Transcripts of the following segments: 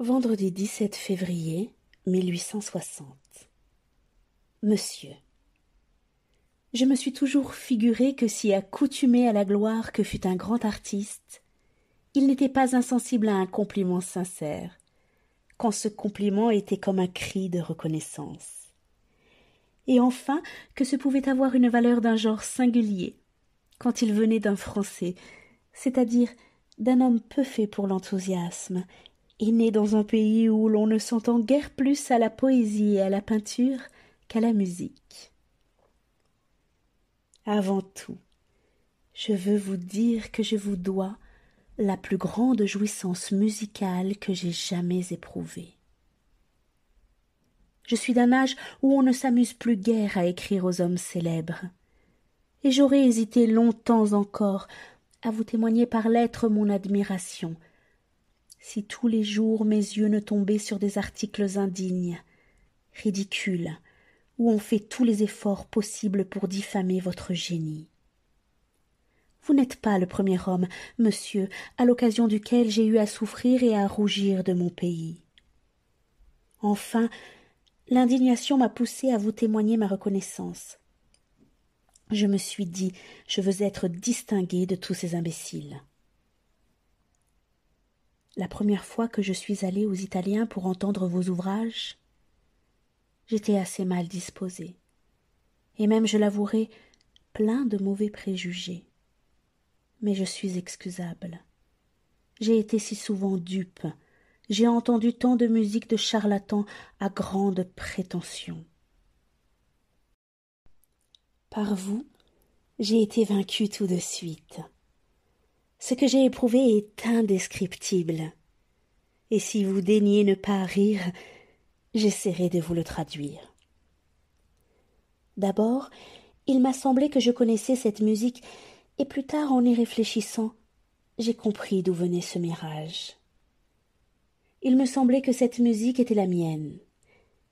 Vendredi 17 février 1860. Monsieur, je me suis toujours figuré que si accoutumé à la gloire que fut un grand artiste, il n'était pas insensible à un compliment sincère, quand ce compliment était comme un cri de reconnaissance. Et enfin que ce pouvait avoir une valeur d'un genre singulier, quand il venait d'un Français, c'est-à-dire d'un homme peu fait pour l'enthousiasme, et né dans un pays où l'on ne s'entend guère plus à la poésie et à la peinture qu'à la musique. Avant tout, je veux vous dire que je vous dois la plus grande jouissance musicale que j'ai jamais éprouvée. Je suis d'un âge où on ne s'amuse plus guère à écrire aux hommes célèbres, et j'aurais hésité longtemps encore à vous témoigner par lettres mon admiration, si tous les jours mes yeux ne tombaient sur des articles indignes, ridicules, où on fait tous les efforts possibles pour diffamer votre génie. Vous n'êtes pas le premier homme, monsieur, à l'occasion duquel j'ai eu à souffrir et à rougir de mon pays. Enfin, l'indignation m'a poussé à vous témoigner ma reconnaissance. Je me suis dit, je veux être distingué de tous ces imbéciles. La première fois que je suis allé aux Italiens pour entendre vos ouvrages, j'étais assez mal disposé, et même, je l'avouerai, plein de mauvais préjugés. Mais je suis excusable. J'ai été si souvent dupe, j'ai entendu tant de musique de charlatans à grande prétention. Par vous, j'ai été vaincu tout de suite. Ce que j'ai éprouvé est indescriptible, et si vous daignez ne pas rire, j'essaierai de vous le traduire. D'abord, il m'a semblé que je connaissais cette musique, et plus tard, en y réfléchissant, j'ai compris d'où venait ce mirage. Il me semblait que cette musique était la mienne,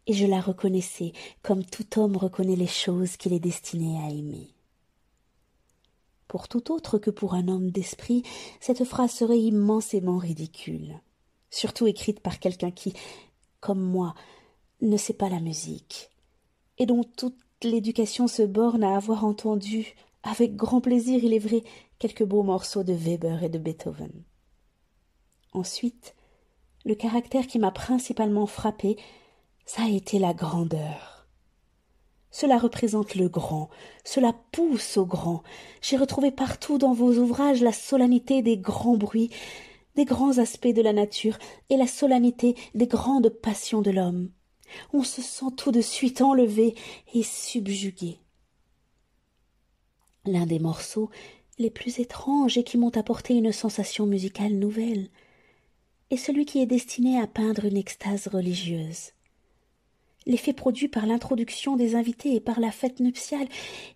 et je la reconnaissais comme tout homme reconnaît les choses qu'il est destiné à aimer. Pour tout autre que pour un homme d'esprit, cette phrase serait immensément ridicule, surtout écrite par quelqu'un qui, comme moi, ne sait pas la musique, et dont toute l'éducation se borne à avoir entendu, avec grand plaisir il est vrai, quelques beaux morceaux de Weber et de Beethoven. Ensuite, le caractère qui m'a principalement frappé, ça a été la grandeur. Cela représente le grand, cela pousse au grand. J'ai retrouvé partout dans vos ouvrages la solennité des grands bruits, des grands aspects de la nature et la solennité des grandes passions de l'homme. On se sent tout de suite enlevé et subjugué. L'un des morceaux les plus étranges et qui m'ont apporté une sensation musicale nouvelle est celui qui est destiné à peindre une extase religieuse. L'effet produit par l'introduction des invités et par la fête nuptiale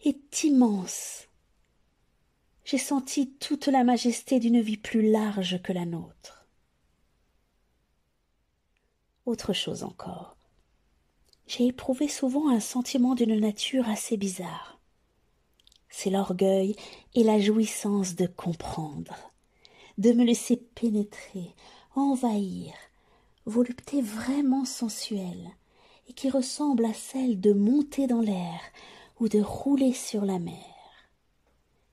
est immense. J'ai senti toute la majesté d'une vie plus large que la nôtre. Autre chose encore. J'ai éprouvé souvent un sentiment d'une nature assez bizarre. C'est l'orgueil et la jouissance de comprendre, de me laisser pénétrer, envahir, volupté vraiment sensuelle, et qui ressemble à celle de monter dans l'air ou de rouler sur la mer.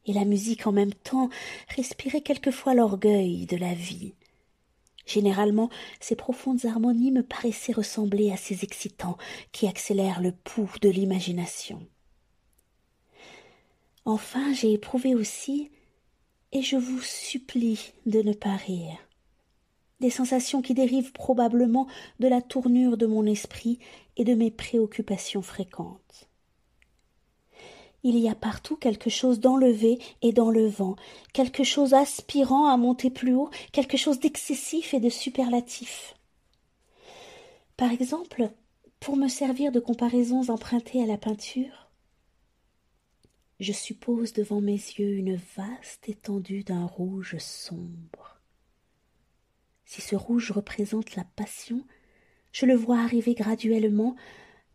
Et la musique en même temps respirait quelquefois l'orgueil de la vie. Généralement, ces profondes harmonies me paraissaient ressembler à ces excitants qui accélèrent le pouls de l'imagination. Enfin, j'ai éprouvé aussi, et je vous supplie de ne pas rire, des sensations qui dérivent probablement de la tournure de mon esprit et de mes préoccupations fréquentes. Il y a partout quelque chose d'enlevé et d'enlevant, quelque chose aspirant à monter plus haut, quelque chose d'excessif et de superlatif. Par exemple, pour me servir de comparaisons empruntées à la peinture, je suppose devant mes yeux une vaste étendue d'un rouge sombre. Si ce rouge représente la passion, je le vois arriver graduellement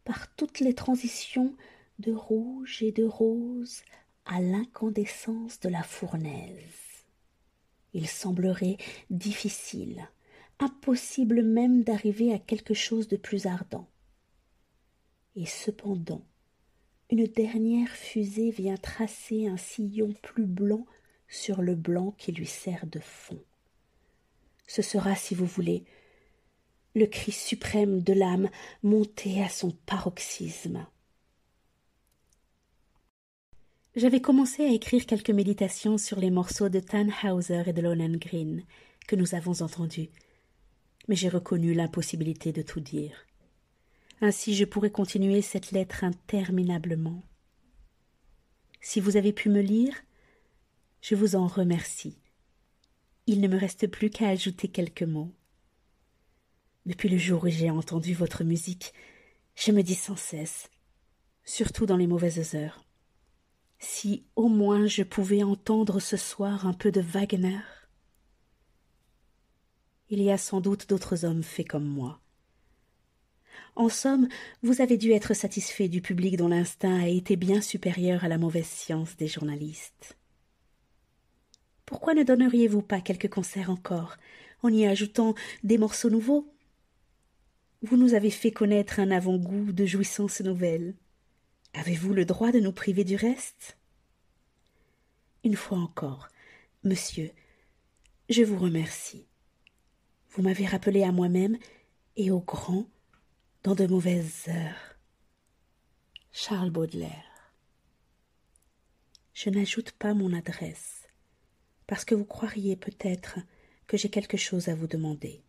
par toutes les transitions de rouge et de rose à l'incandescence de la fournaise. Il semblerait difficile, impossible même d'arriver à quelque chose de plus ardent. Et cependant, une dernière fusée vient tracer un sillon plus blanc sur le blanc qui lui sert de fond. Ce sera, si vous voulez, le cri suprême de l'âme monté à son paroxysme. J'avais commencé à écrire quelques méditations sur les morceaux de Tannhäuser et de Lohengrin que nous avons entendus, mais j'ai reconnu l'impossibilité de tout dire. Ainsi je pourrais continuer cette lettre interminablement. Si vous avez pu me lire, je vous en remercie. Il ne me reste plus qu'à ajouter quelques mots. Depuis le jour où j'ai entendu votre musique, je me dis sans cesse, surtout dans les mauvaises heures, si au moins je pouvais entendre ce soir un peu de Wagner. Il y a sans doute d'autres hommes faits comme moi. En somme, vous avez dû être satisfait du public dont l'instinct a été bien supérieur à la mauvaise science des journalistes. Pourquoi ne donneriez-vous pas quelques concerts encore, en y ajoutant des morceaux nouveaux? Vous nous avez fait connaître un avant-goût de jouissances nouvelles. Avez-vous le droit de nous priver du reste? Une fois encore, monsieur, je vous remercie. Vous m'avez rappelé à moi-même et au grand dans de mauvaises heures. Charles Baudelaire. Je n'ajoute pas mon adresse, parce que vous croiriez peut-être que j'ai quelque chose à vous demander.